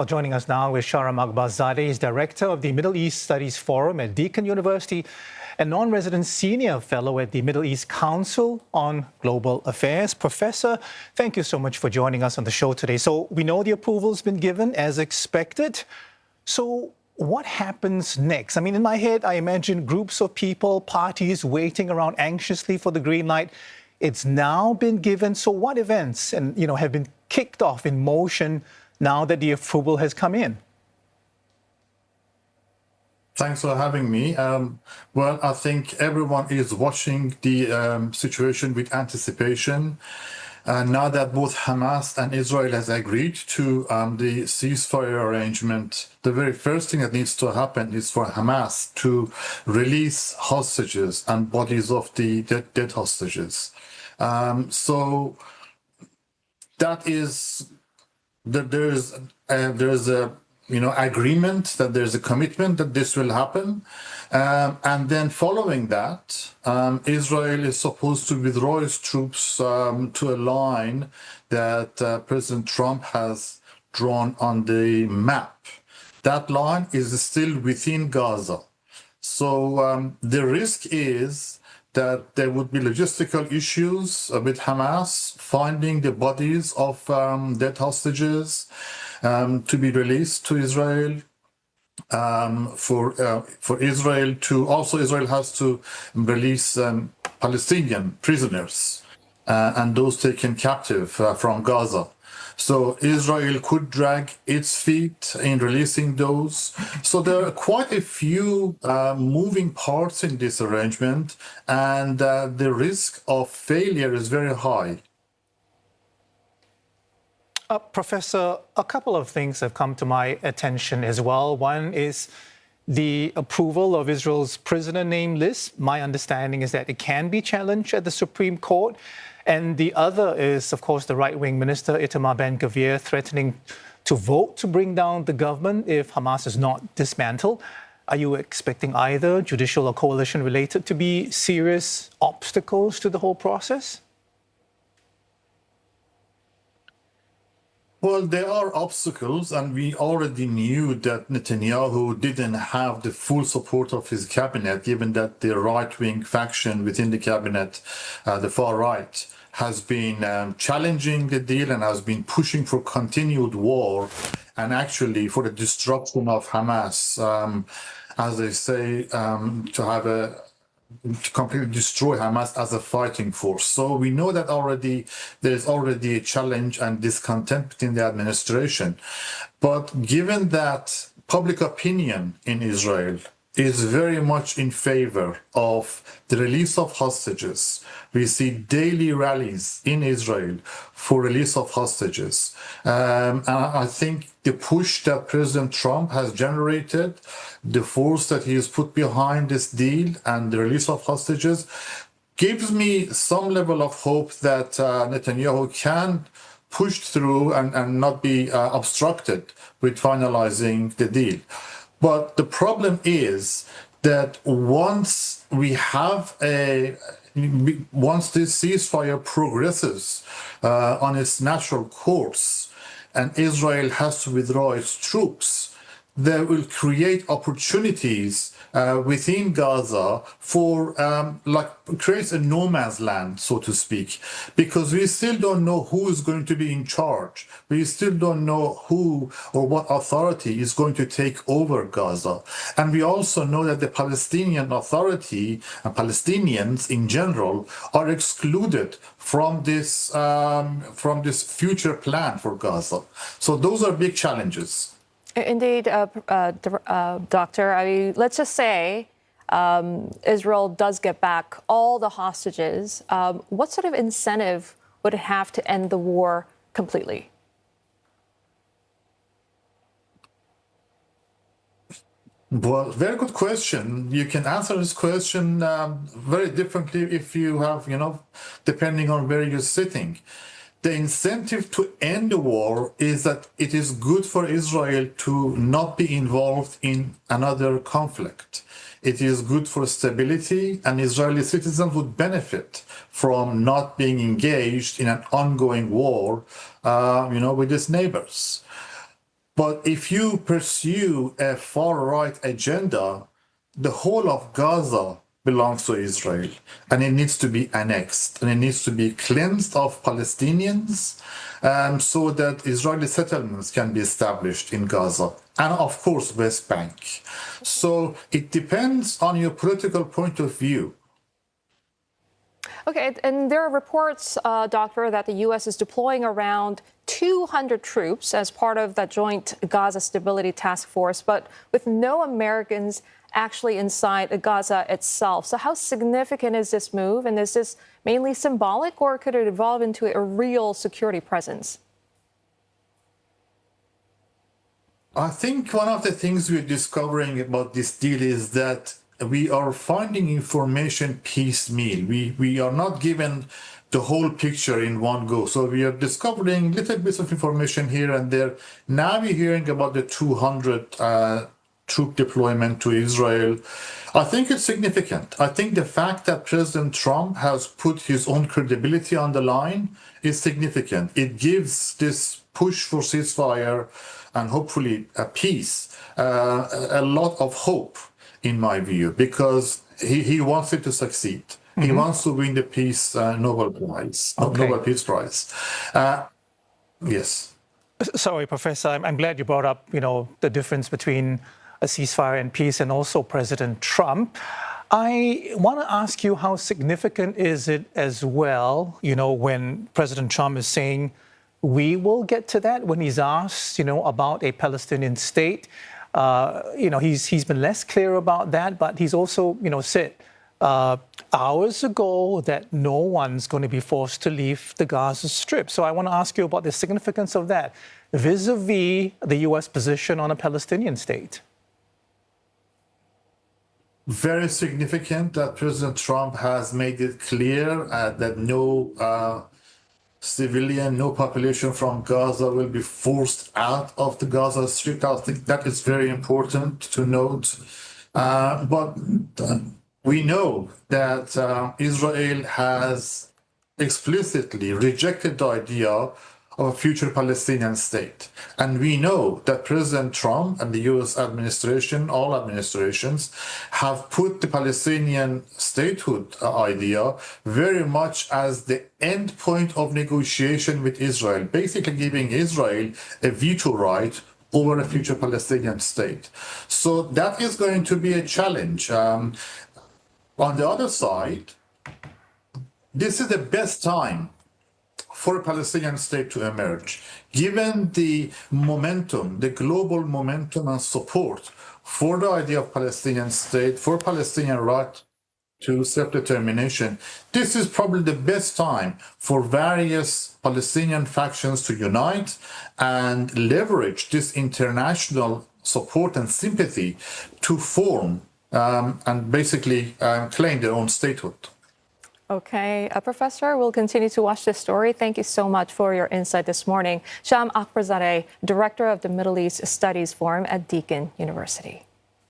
Well, joining us now is Shahram Akbarzadeh. He's Director of the Middle East Studies Forum at Deakin University and non-resident Senior Fellow at the Middle East Council on Global Affairs. Professor, thank you so much for joining us on the show today. So we know the approval's been given as expected. So what happens next? I mean, in my head, I imagine groups of people, parties waiting around anxiously for the green light. It's now been given. So what events have been kicked off in motion now that the approval has come in? Thanks for having me. Well, I think everyone is watching the situation with anticipation. Now that both Hamas and Israel has agreed to the ceasefire arrangement, the very first thing that needs to happen is for Hamas to release hostages and bodies of the dead hostages. So that is there's a agreement, that there's a commitment that this will happen, and then following that, Israel is supposed to withdraw its troops to a line that President Trump has drawn on the map. That line is still within Gaza, so the risk is that there would be logistical issues with Hamas finding the bodies of dead hostages to be released to Israel. For Israel Israel has to release Palestinian prisoners and those taken captive from Gaza. So Israel could drag its feet in releasing those. So there are quite a few moving parts in this arrangement, and the risk of failure is very high. Professor, a couple of things have come to my attention as well. One is the approval of Israel's prisoner name list. My understanding is that it can be challenged at the Supreme Court. And the other is, of course, the right-wing minister, Itamar Ben-Gvir, threatening to vote to bring down the government if Hamas is not dismantled. Are you expecting either judicial or coalition-related to be serious obstacles to the whole process? Well, there are obstacles, and we already knew that Netanyahu didn't have the full support of his cabinet, given that the right-wing faction within the cabinet, the far right, has been challenging the deal and has been pushing for continued war and actually for the destruction of Hamas, as they say, to completely destroy Hamas as a fighting force. So we know that there's already a challenge and discontent within the administration. But given that public opinion in Israel is very much in favor of the release of hostages, we see daily rallies in Israel for release of hostages. And I think the push that President Trump has generated, the force that he has put behind this deal and the release of hostages, gives me some level of hope that Netanyahu can push through and not be obstructed with finalizing the deal. But the problem is that once this ceasefire progresses on its natural course and Israel has to withdraw its troops, they will create opportunities within Gaza for creates a no man's land, so to speak, because we still don't know who is going to be in charge. We still don't know who or what authority is going to take over Gaza. And we also know that the Palestinian Authority and Palestinians in general are excluded from this future plan for Gaza. So those are big challenges. Indeed, Doctor. I mean, let's just say Israel does get back all the hostages. What sort of incentive would it have to end the war completely? Well, very good question. You can answer this question very differently if you have, depending on where you're sitting. The incentive to end the war is that it is good for Israel to not be involved in another conflict. It is good for stability, and Israeli citizens would benefit from not being engaged in an ongoing war, with its neighbors. But if you pursue a far-right agenda, the whole of Gaza belongs to Israel, and it needs to be annexed, and it needs to be cleansed of Palestinians, so that Israeli settlements can be established in Gaza, and of course West Bank. So it depends on your political point of view. Okay, and there are reports, Doctor, that the U.S. is deploying around 200 troops as part of the joint Gaza Stability Task Force, but with no Americans actually inside Gaza itself. So how significant is this move? And is this mainly symbolic, or could it evolve into a real security presence? I think one of the things we're discovering about this deal is that we are finding information piecemeal. We are not given the whole picture in one go. So we are discovering little bits of information here and there. Now we're hearing about the 200 troop deployment to Israel. I think it's significant. I think the fact that President Trump has put his own credibility on the line is significant. It gives this push for ceasefire and hopefully a peace a lot of hope, in my view, because he wants it to succeed. Mm-hmm. He wants to win the Peace Nobel Prize, Nobel Peace Prize. Yes. Sorry, Professor, I'm glad you brought up, the difference between a ceasefire and peace and also President Trump. I want to ask you, how significant is it as well, when President Trump is saying we will get to that, when he's asked, about a Palestinian state? He's been less clear about that, but he's also, said hours ago that no one's going to be forced to leave the Gaza Strip. So I want to ask you about the significance of that vis-a-vis the U.S. position on a Palestinian state. Very significant that President Trump has made it clear that no civilian, no population from Gaza will be forced out of the Gaza Strip. I think that is very important to note. But we know that Israel has explicitly rejected the idea of a future Palestinian state. And we know that President Trump and the US administration, all administrations, have put the Palestinian statehood idea very much as the end point of negotiation with Israel, basically giving Israel a veto right over a future Palestinian state. So that is going to be a challenge. On the other side, this is the best time for a Palestinian state to emerge, given the momentum, the global momentum and support for the idea of Palestinian state, for Palestinian right to self-determination. This is probably the best time for various Palestinian factions to unite and leverage this international support and sympathy to form and basically claim their own statehood. Okay, Professor, we'll continue to watch this story. Thank you so much for your insight this morning. Sham Akbarzadeh, Director of the Middle East Studies Forum at Deakin University.